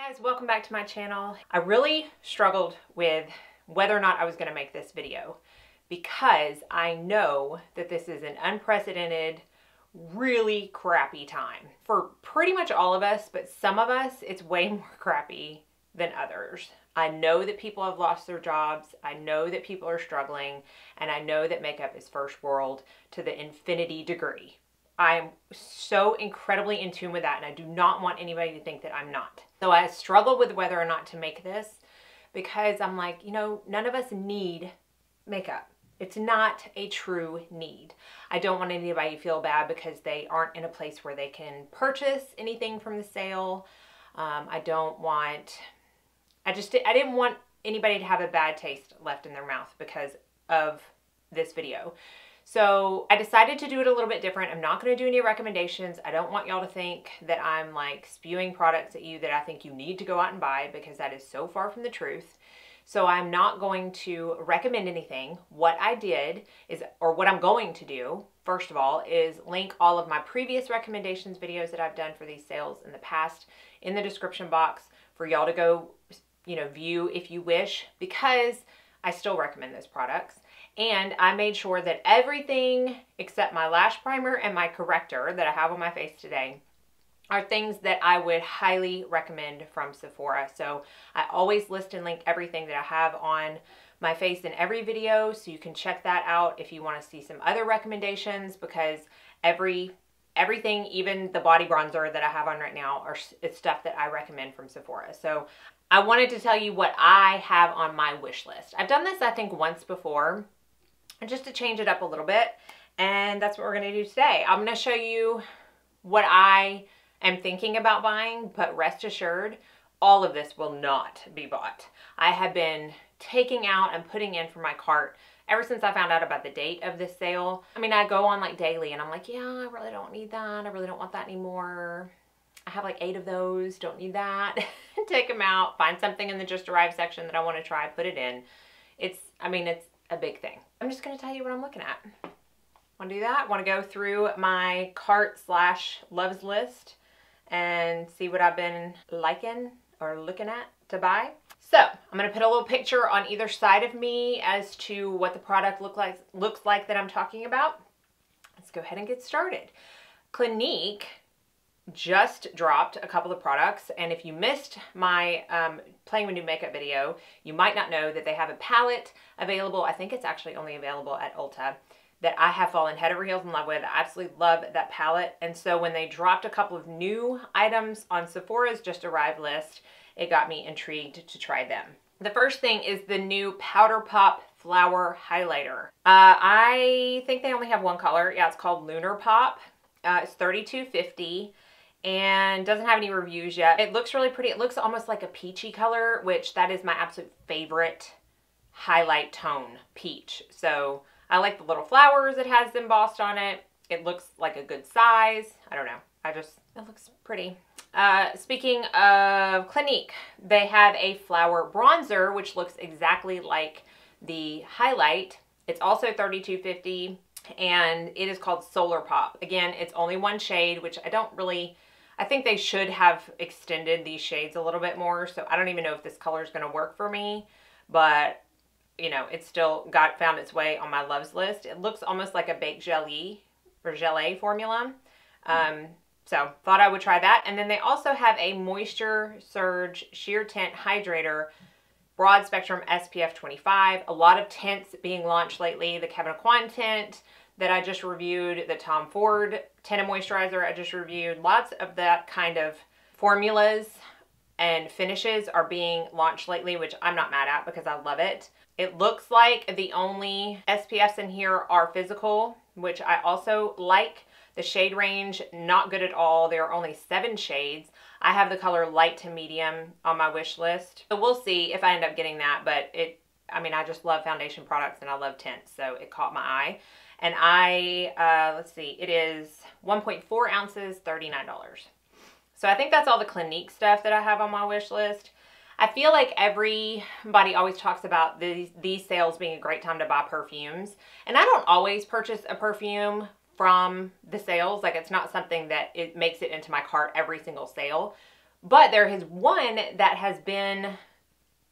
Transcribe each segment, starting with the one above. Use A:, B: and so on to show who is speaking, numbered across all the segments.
A: Guys, welcome back to my channel. I really struggled with whether or not I was going to make this video because I know that this is an unprecedented, really crappy time for pretty much all of us, but some of us it's way more crappy than others. I know that people have lost their jobs. I know that people are struggling, and I know that makeup is first world to the infinity degree. I am so incredibly in tune with that, and I do not want anybody to think that I'm not. So I struggle with whether or not to make this because I'm like, you know, none of us need makeup. It's not a true need. I don't want anybody to feel bad because they aren't in a place where they can purchase anything from the sale. I didn't want anybody to have a bad taste left in their mouth because of this video. So I decided to do it a little bit different. I'm not going to do any recommendations. I don't want y'all to think that I'm like spewing products at you that I think you need to go out and buy, because that is so far from the truth. So I'm not going to recommend anything. What I did is, or what I'm going to do, first of all, is link all of my previous recommendations videos that I've done for these sales in the past in the description box for y'all to go, you know, view if you wish, because I still recommend those products. And I made sure that everything except my lash primer and my corrector that I have on my face today are things that I would highly recommend from Sephora. So I always list and link everything that I have on my face in every video, so you can check that out if you want to see some other recommendations, because everything, even the body bronzer that I have on right now, it's stuff that I recommend from Sephora. So I wanted to tell you what I have on my wish list. I've done this, I think, once before, just to change it up a little bit, and that's what we're going to do today. I'm going to show you what I am thinking about buying, but rest assured, all of this will not be bought. I have been taking out and putting in for my cart ever since I found out about the date of this sale. I mean, I go on like daily and I'm like, yeah, I really don't need that. I really don't want that anymore. I have like 8 of those, don't need that. Take them out, find something in the just arrived section that I want to try, put it in. It's a big thing. I'm just going to tell you what I'm looking at. Want to do that? Want to go through my cart / loves list and see what I've been liking or looking at to buy. So I'm going to put a little picture on either side of me as to what the product looks like that I'm talking about. Let's go ahead and get started. Clinique just dropped a couple of products, and if you missed my playing with new makeup video, you might not know that they have a palette available. I think it's actually only available at Ulta, that I have fallen head over heels in love with. I absolutely love that palette, and so when they dropped a couple of new items on Sephora's just arrived list, it got me intrigued to try them. The first thing is the new Powder Pop Flower Highlighter. I think they only have one color. Yeah, it's called Lunar Pop. It's $32.50. And doesn't have any reviews yet. It looks really pretty. It looks almost like a peachy color, which that is my absolute favorite highlight tone, peach. So I like the little flowers it has embossed on it. It looks like a good size. I don't know. It looks pretty. Speaking of Clinique, they have a flower bronzer, which looks exactly like the highlight. It's also $32.50, and it is called Solar Pop. Again, it's only one shade, which I think they should have extended these shades a little bit more, so I don't even know if this color is going to work for me, but, you know, it's still found its way on my loves list. It looks almost like a baked jelly or gelée formula, so thought I would try that. And then they also have a Moisture Surge Sheer Tint Hydrator Broad Spectrum SPF 25. A lot of tints being launched lately. The Kevin Aucoin tint that I just reviewed, the Tom Ford Tinted Moisturizer I just reviewed. Lots of that kind of formulas and finishes are being launched lately, which I'm not mad at because I love it. It looks like the only SPFs in here are physical, which I also like. The shade range, not good at all. There are only 7 shades. I have the color light to medium on my wish list. So we'll see if I end up getting that, but I just love foundation products and I love tints, so it caught my eye. And let's see, it is 1.4 ounces, $39. So I think that's all the Clinique stuff that I have on my wish list. I feel like everybody always talks about these sales being a great time to buy perfumes. And I don't always purchase a perfume from the sales. Like, it's not something that it makes it into my cart every single sale. But there is one that has been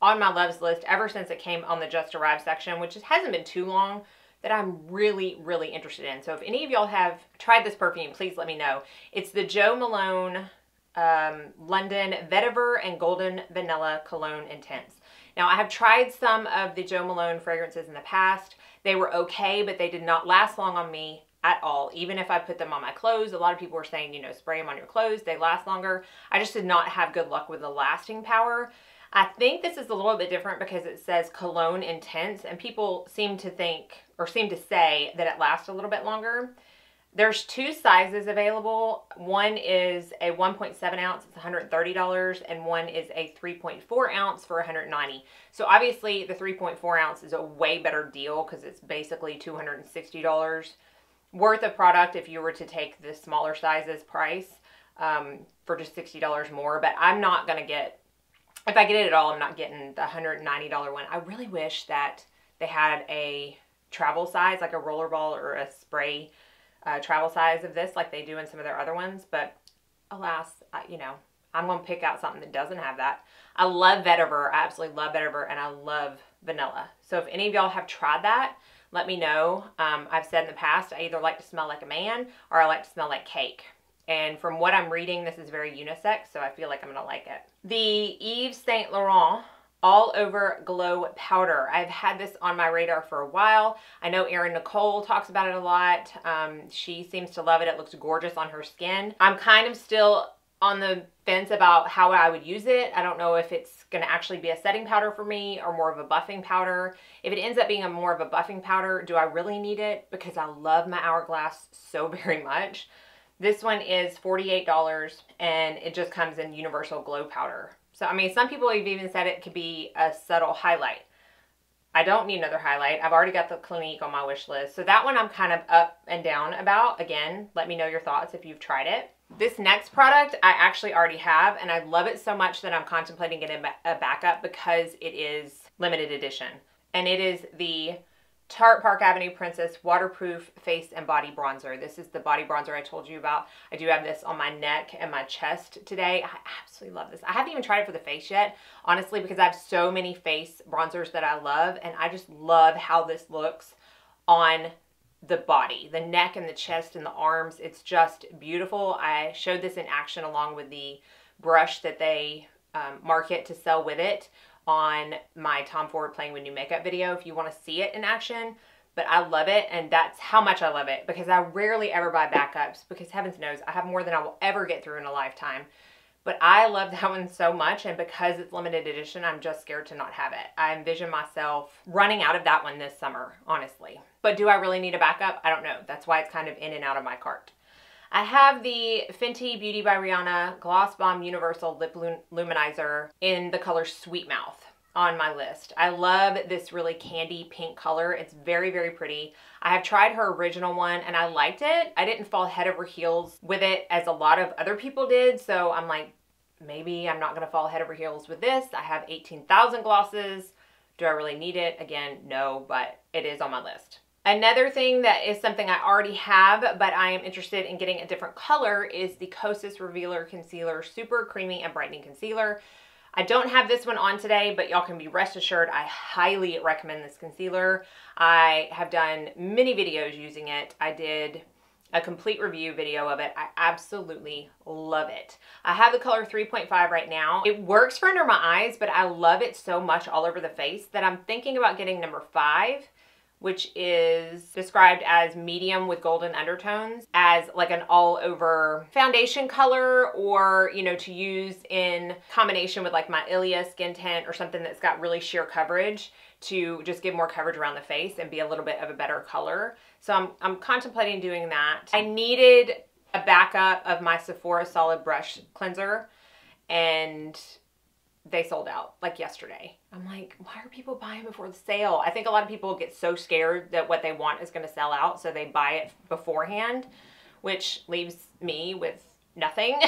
A: on my loves list ever since it came on the Just Arrived section, which hasn't been too long, that I'm really, really interested in. So if any of y'all have tried this perfume, please let me know. It's the Jo Malone London Vetiver and Golden Vanilla Cologne Intense. Now, I have tried some of the Jo Malone fragrances in the past. They were okay, but they did not last long on me at all. Even if I put them on my clothes, a lot of people were saying, you know, spray them on your clothes, they last longer. I just did not have good luck with the lasting power. I think this is a little bit different because it says Cologne Intense, and people seem to think, or seem to say, that it lasts a little bit longer. There's two sizes available. One is a 1.7 ounce, it's $130, and one is a 3.4 ounce for $190. So obviously the 3.4 ounce is a way better deal because it's basically $260 worth of product if you were to take the smaller sizes price for just $60 more. But I'm not going to get, if I get it at all, I'm not getting the $190 one. I really wish that they had a travel size, like a rollerball or a spray travel size of this like they do in some of their other ones, but alas, you know, I'm going to pick out something that doesn't have that. I love Vetiver. I absolutely love Vetiver, and I love vanilla. So if any of y'all have tried that, let me know. I've said in the past, I either like to smell like a man or I like to smell like cake. And from what I'm reading, this is very unisex, so I feel like I'm going to like it. The Yves Saint Laurent All Over Glow Powder. I've had this on my radar for a while. I know Erin Nicole talks about it a lot. She seems to love it. It looks gorgeous on her skin. I'm kind of still on the fence about how I would use it. I don't know if it's going to actually be a setting powder for me or more of a buffing powder. If it ends up being more of a buffing powder, do I really need it? Because I love my Hourglass so very much. This one is $48, and it just comes in Universal Glow Powder. So, I mean, some people have even said it could be a subtle highlight. I don't need another highlight. I've already got the Clinique on my wish list. So that one I'm kind of up and down about. Again, let me know your thoughts if you've tried it. This next product I actually already have, and I love it so much that I'm contemplating getting a backup because it is limited edition. And it is the Tarte Park Avenue Princess Waterproof Face and Body Bronzer. This is the body bronzer I told you about. I do have this on my neck and my chest today. I absolutely love this. I haven't even tried it for the face yet, honestly, because I have so many face bronzers that I love, and I just love how this looks on the body, the neck and the chest and the arms. It's just beautiful. I showed this in action along with the brush that they market to sell with it on my Tom Ford Playing with New Makeup video if you want to see it in action. But I love it, and that's how much I love it, because I rarely ever buy backups, because heavens knows I have more than I will ever get through in a lifetime. But I love that one so much, and because it's limited edition, I'm just scared to not have it. I envision myself running out of that one this summer, honestly. But do I really need a backup? I don't know. That's why it's kind of in and out of my cart. I have the Fenty Beauty by Rihanna Gloss Bomb Universal Lip Luminizer in the color Sweet Mouth on my list. I love this really candy pink color. It's very, very pretty. I have tried her original one and I liked it. I didn't fall head over heels with it as a lot of other people did, so I'm like, maybe I'm not going to fall head over heels with this. I have 18,000 glosses. Do I really need it? Again, no, but it is on my list. Another thing that is something I already have, but I am interested in getting a different color, is the Kosas Revealer Concealer Super Creamy and Brightening Concealer. I don't have this one on today, but y'all can be rest assured I highly recommend this concealer. I have done many videos using it. I did a complete review video of it. I absolutely love it. I have the color 3.5 right now. It works for under my eyes, but I love it so much all over the face that I'm thinking about getting number 5, which is described as medium with golden undertones, as like an all over foundation color, or, you know, to use in combination with like my Ilia skin tint or something that's got really sheer coverage, to just give more coverage around the face and be a little bit of a better color. So I'm contemplating doing that. I needed a backup of my Sephora Solid Brush Cleanser, and they sold out like yesterday. I'm like, why are people buying before the sale? I think a lot of people get so scared that what they want is going to sell out, so they buy it beforehand, which leaves me with nothing.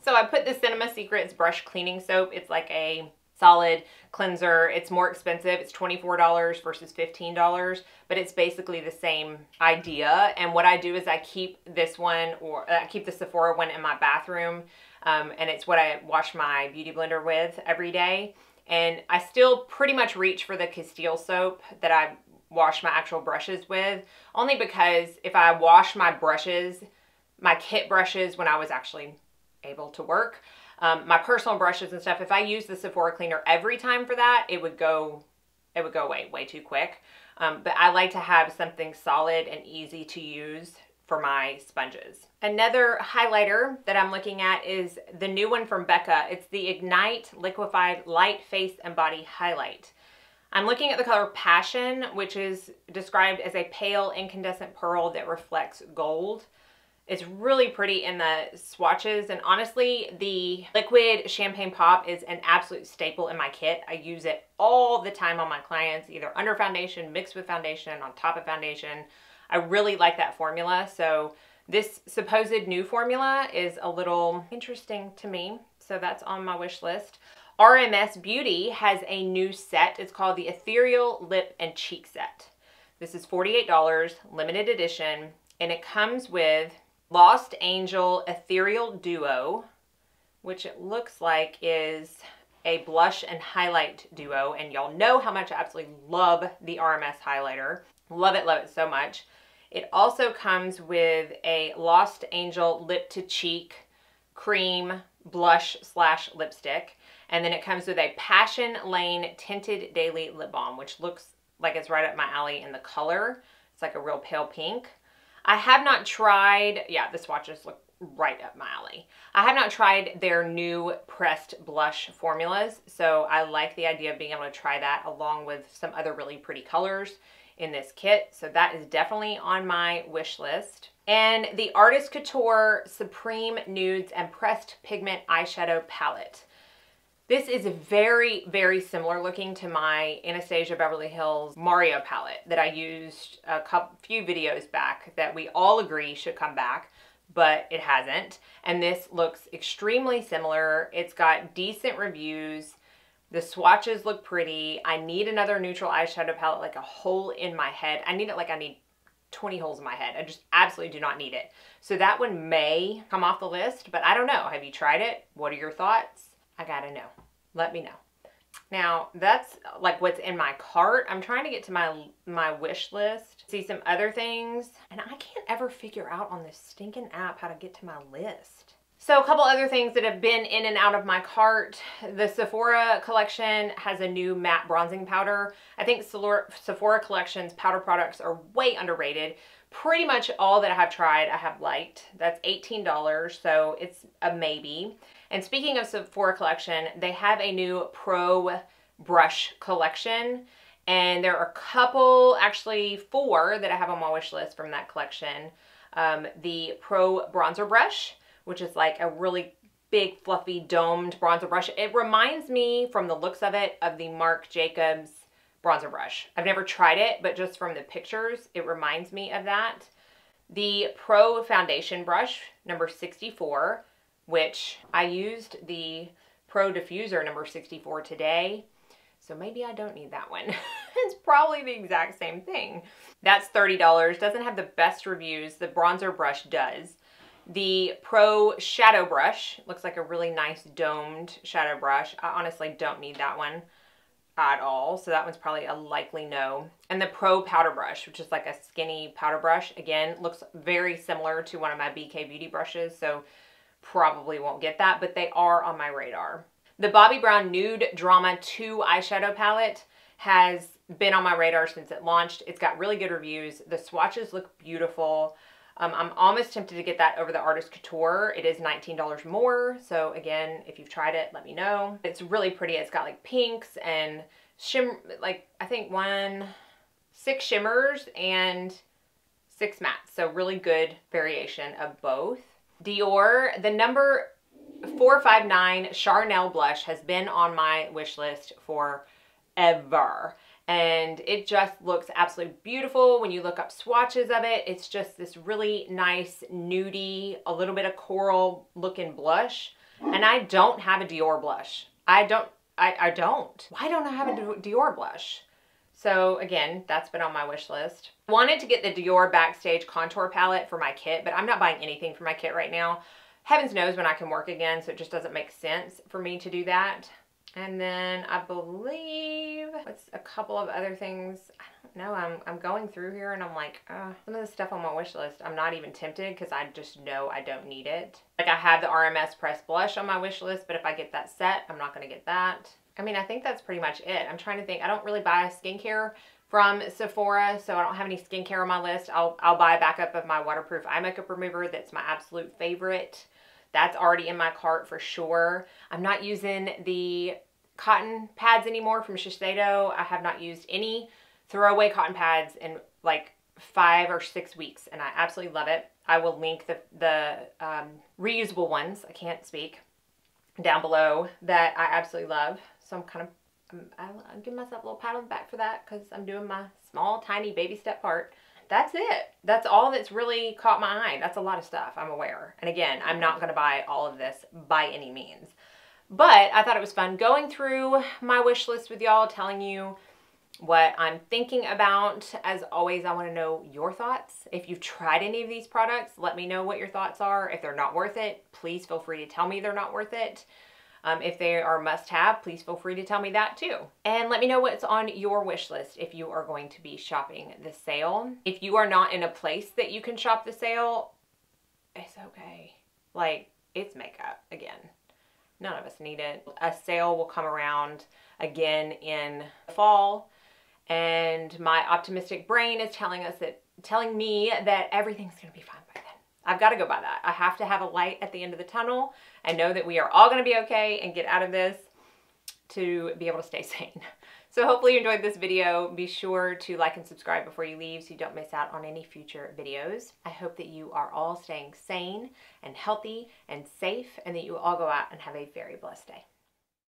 A: So I put the Cinema Secrets brush cleaning soap. It's like a solid cleanser. It's more expensive. It's $24 versus $15, but it's basically the same idea. And what I do is I keep this one, or I keep the Sephora one in my bathroom and it's what I wash my beauty blender with every day. And I still pretty much reach for the Castile soap that I wash my actual brushes with, only because if I wash my brushes, my kit brushes, when I was actually able to work, my personal brushes and stuff, if I use the Sephora cleaner every time for that, it would go away way too quick. But I like to have something solid and easy to use for my sponges. Another highlighter that I'm looking at is the new one from Becca. It's the Ignite Liquefied Light Face and Body Highlight. I'm looking at the color Passion, which is described as a pale incandescent pearl that reflects gold. It's really pretty in the swatches, and honestly, the liquid champagne pop is an absolute staple in my kit. I use it all the time on my clients, either under foundation, mixed with foundation, on top of foundation. I really like that formula, so this supposed new formula is a little interesting to me, so that's on my wish list. RMS Beauty has a new set. It's called the Ethereal Lip and Cheek Set. This is $48, limited edition, and it comes with Lost Angel Ethereal Duo, which it looks like is a blush and highlight duo, and y'all know how much I absolutely love the RMS highlighter. Love it so much. It also comes with a Lost Angel Lip to Cheek Cream Blush / Lipstick, and then it comes with a Passion Lane Tinted Daily Lip Balm, which looks like it's right up my alley in the color. It's like a real pale pink. I have not tried, yeah, the swatches look right up my alley. I have not tried their new pressed blush formulas, so I like the idea of being able to try that along with some other really pretty colors in this kit. So that is definitely on my wish list. And the Artist Couture Supreme Nudes and Pressed Pigment Eyeshadow Palette. This is very, very similar looking to my Anastasia Beverly Hills Mario palette that I used a few videos back that we all agree should come back, but it hasn't. And this looks extremely similar. It's got decent reviews. The swatches look pretty. I need another neutral eyeshadow palette, like a hole in my head. I need it like I need 20 holes in my head. I just absolutely do not need it. So that one may come off the list, but I don't know. Have you tried it? What are your thoughts? I gotta know. Let me know. Now, that's like what's in my cart. I'm trying to get to my wish list, see some other things, and I can't ever figure out on this stinking app how to get to my list. So a couple other things that have been in and out of my cart. The Sephora collection has a new matte bronzing powder. I think Sephora collection's powder products are way underrated. Pretty much all that I have tried, I have liked. That's $18, so it's a maybe. And speaking of Sephora collection, they have a new Pro brush collection. And there are a couple, actually 4 that I have on my wish list from that collection. The Pro bronzer brush, which is like a really big fluffy domed bronzer brush. It reminds me from the looks of it of the Marc Jacobs bronzer brush. I've never tried it, but just from the pictures, it reminds me of that. The Pro foundation brush, number 64, which I used the Pro diffuser number 64 today. So maybe I don't need that one. It's probably the exact same thing. That's $30. Doesn't have the best reviews. The bronzer brush does. The Pro shadow brush looks like a really nice domed shadow brush. I honestly don't need that one at all, so that one's probably a likely no. And the Pro powder brush, which is like a skinny powder brush, again looks very similar to one of my BK Beauty brushes, so probably won't get that, but they are on my radar. The Bobbi Brown Nude Drama 2 eyeshadow palette has been on my radar since it launched. It's got really good reviews. The swatches look beautiful. I'm almost tempted to get that over the Artist Couture. It is $19 more. So again, if you've tried it, let me know. It's really pretty. It's got like pinks and shimmer, like I think 6 shimmers and 6 mattes. So really good variation of both. Dior, the number 459 Charnelle blush has been on my wish list forever. And it just looks absolutely beautiful when you look up swatches of it. It's just this really nice nudie, a little bit of coral looking blush. And I don't have a Dior blush. I don't. Why don't I have a Dior blush? So again, that's been on my wish list. Wanted to get the Dior Backstage Contour Palette for my kit, but I'm not buying anything for my kit right now. heavens knows when I can work again, so it just doesn't make sense for me to do that. And then I believe what's a couple of other things. I don't know. I'm going through here and I'm like, some of the stuff on my wish list, I'm not even tempted because I just know I don't need it. Like I have the RMS Pressed Blush on my wish list, but if I get that set, I'm not going to get that. I mean, I think that's pretty much it. I'm trying to think. I don't really buy skincare from Sephora, so I don't have any skincare on my list. I'll buy a backup of my waterproof eye makeup remover. That's my absolute favorite. That's already in my cart for sure. I'm not using the cotton pads anymore from Shiseido. I have not used any throwaway cotton pads in like 5 or 6 weeks, and I absolutely love it. I will link the reusable ones, I can't speak, down below that I absolutely love. So I'm giving myself a little pat on the back for that because I'm doing my small, tiny baby step part. That's it. That's all that's really caught my eye. That's a lot of stuff, I'm aware. And again, I'm not going to buy all of this by any means. But I thought it was fun going through my wish list with y'all, telling you what I'm thinking about. As always, I want to know your thoughts. If you've tried any of these products, let me know what your thoughts are. If they're not worth it, please feel free to tell me they're not worth it. If they are must-have, please feel free to tell me that too. And let me know what's on your wish list if you are going to be shopping the sale. If you are not in a place that you can shop the sale, it's okay. Like, it's makeup again. None of us need it. A sale will come around again in the fall, and my optimistic brain is telling me that everything's gonna be fine by then. I've got to go by that. I have to have a light at the end of the tunnel and know that we are all going to be okay and get out of this to be able to stay sane. So hopefully you enjoyed this video. Be sure to like and subscribe before you leave so you don't miss out on any future videos. I hope that you are all staying sane and healthy and safe, and that you all go out and have a very blessed day.